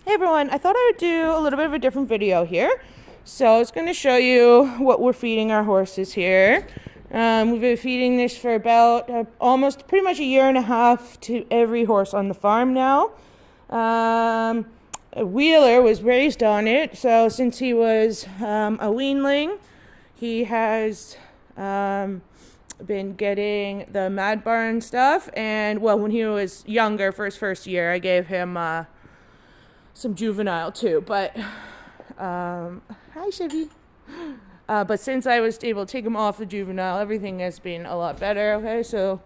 Hey everyone, I thought I would do a little bit of a different video here. So I was going to show you what we're feeding our horses here. We've been feeding this for about almost pretty much a year and a half to every horse on the farm now. Wheeler was raised on it, so since he was a weanling, he has been getting the Mad Barn stuff. And well, when he was younger, for his first year, I gave him some juvenile too, but hi Chevy. But since I was able to take him off the juvenile, everything has been a lot better. Okay, so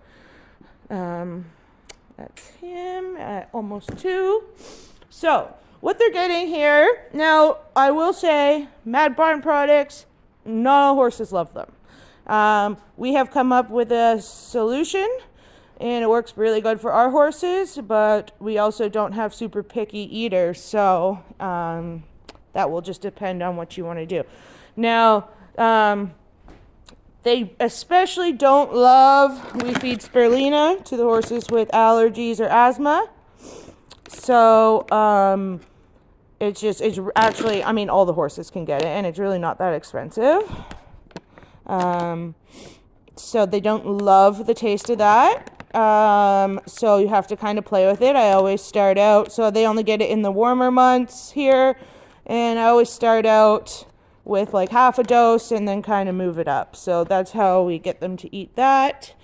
that's him at almost 2. So what they're getting here now, I will say, Mad Barn products, not all horses love them. We have come up with a solution, and it works really good for our horses, but we also don't have super picky eaters, so that will just depend on what you want to do. Now, they especially don't love, we feed spirulina to the horses with allergies or asthma. So it's actually, I mean, all the horses can get it, and it's really not that expensive. So they don't love the taste of that. So you have to kind of play with it. I always start out, so they only get it in the warmer months here, and I always start out with like half a dose and then kind of move it up. So that's how we get them to eat that.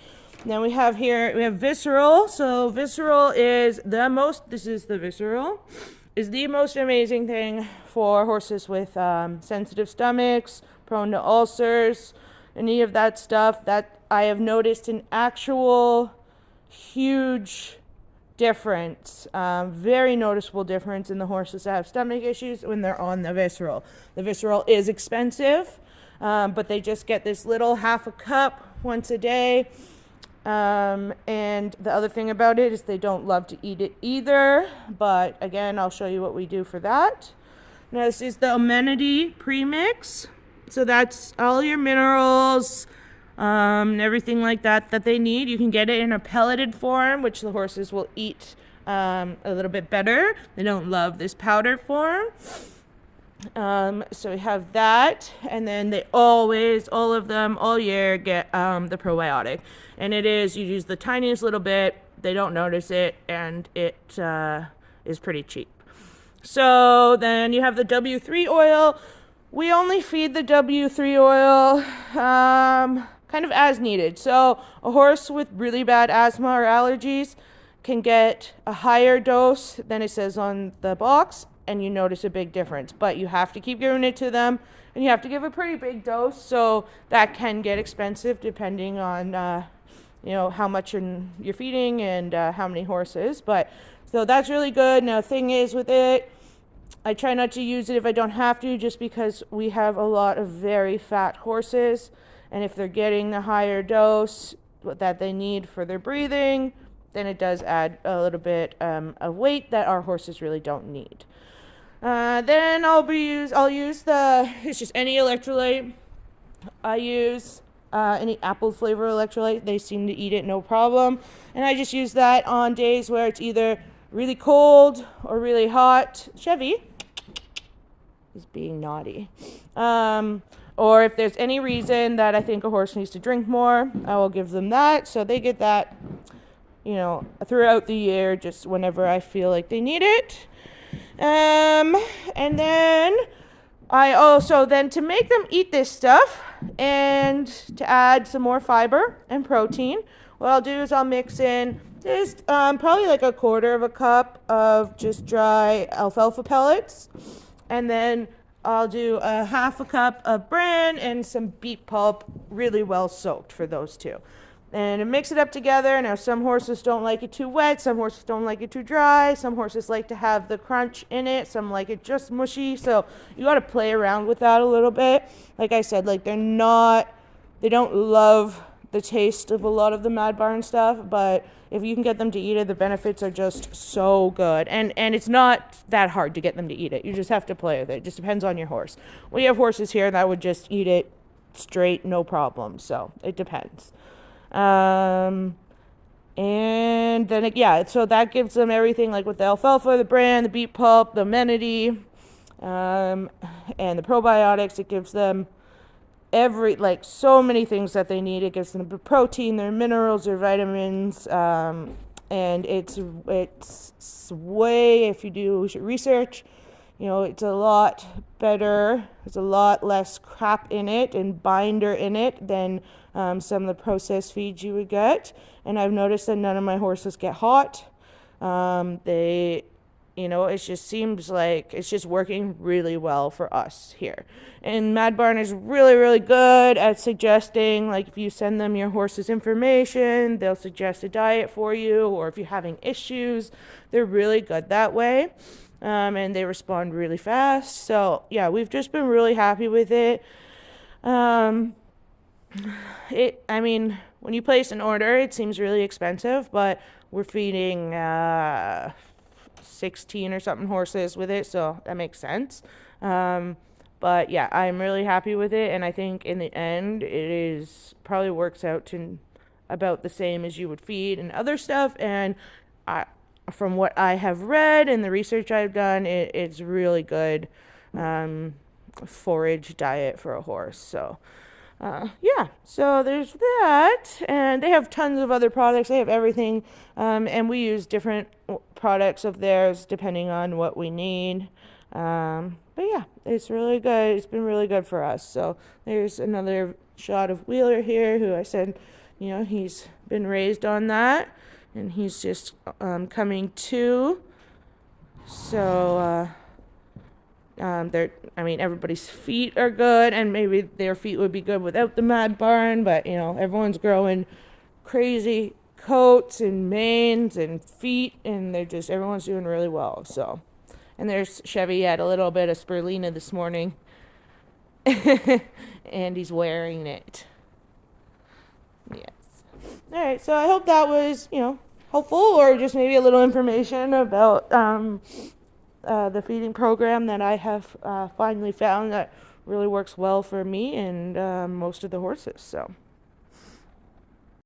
Then we have Visceral. So Visceral is the Visceral is the most amazing thing for horses with sensitive stomachs, prone to ulcers, any of that stuff. That I have noticed an actual huge difference, very noticeable difference in the horses that have stomach issues when they're on the Visceral. The Visceral is expensive, but they just get this little half a cup once a day. And the other thing about it is they don't love to eat it either, but again, I'll show you what we do for that. Now this is the Amenity Premix. So that's all your minerals, everything like that they need. You can get it in a pelleted form, which the horses will eat a little bit better. They don't love this powdered form. So we have that, and then they always, all of them, all year, get the probiotic. And it is, you use the tiniest little bit, they don't notice it, and it is pretty cheap. So then you have the W3 oil. We only feed the W3 oil kind of as needed. So a horse with really bad asthma or allergies can get a higher dose than it says on the box, and you notice a big difference. But you have to keep giving it to them, and you have to give a pretty big dose, so that can get expensive depending on how much you're feeding and how many horses. But so that's really good. Now the thing is with it, I try not to use it if I don't have to, just because we have a lot of very fat horses, and if they're getting the higher dose that they need for their breathing, then it does add a little bit of weight that our horses really don't need. Then I'll use it's just any electrolyte. I use any apple flavor electrolyte. They seem to eat it no problem, and I just use that on days where it's either really cold or really hot. Chevy is being naughty. Or if there's any reason that I think a horse needs to drink more, I will give them that. So they get that, throughout the year, just whenever I feel like they need it. And then I also, to make them eat this stuff and to add some more fiber and protein, what I'll do is I'll mix in just probably like a quarter of a cup of just dry alfalfa pellets, and then I'll do a half a cup of bran and some beet pulp, really well soaked for those two. And mix it up together. Now some horses don't like it too wet, some horses don't like it too dry, some horses like to have the crunch in it, some like it just mushy. So you got to play around with that a little bit. Like I said, they don't love the taste of a lot of the Mad Barn stuff, but if you can get them to eat it, the benefits are just so good. And it's not that hard to get them to eat it. You just have to play with it. It just depends on your horse. We have horses here that would just eat it straight, no problem. So it depends. And then, yeah, so that gives them everything, like with the alfalfa, the bran, the beet pulp, the amenity, and the probiotics. It gives them like so many things that they need. It gives them the protein, their minerals, their vitamins, and it's way, if you do research, it's a lot better. There's a lot less crap in it and binder in it than some of the processed feeds you would get. And I've noticed that none of my horses get hot. They, it just seems like it's just working really well for us here. And Mad Barn is really, really good at suggesting, like if you send them your horse's information, they'll suggest a diet for you, or if you're having issues, they're really good that way. And they respond really fast. So yeah, we've just been really happy with it. I mean, when you place an order, it seems really expensive, but we're feeding 16 or something horses with it, so that makes sense. But yeah, I'm really happy with it, and I think in the end, probably works out to about the same as you would feed and other stuff. And from what I have read and the research I've done, it's really good forage diet for a horse. So yeah, so there's that, and they have tons of other products. They have everything, and we use different products of theirs depending on what we need. But yeah, it's really good. It's been really good for us. So there's another shot of Wheeler here, who I said, he's been raised on that, and he's just coming to. So everybody's feet are good, and maybe their feet would be good without the Mad Barn, but everyone's growing crazy coats and manes and feet, and everyone's doing really well. So, and there's Chevy had a little bit of spirulina this morning, and he's wearing it. Yes. All right. So I hope that was helpful, or just maybe a little information about the feeding program that I have finally found that really works well for me and most of the horses. So.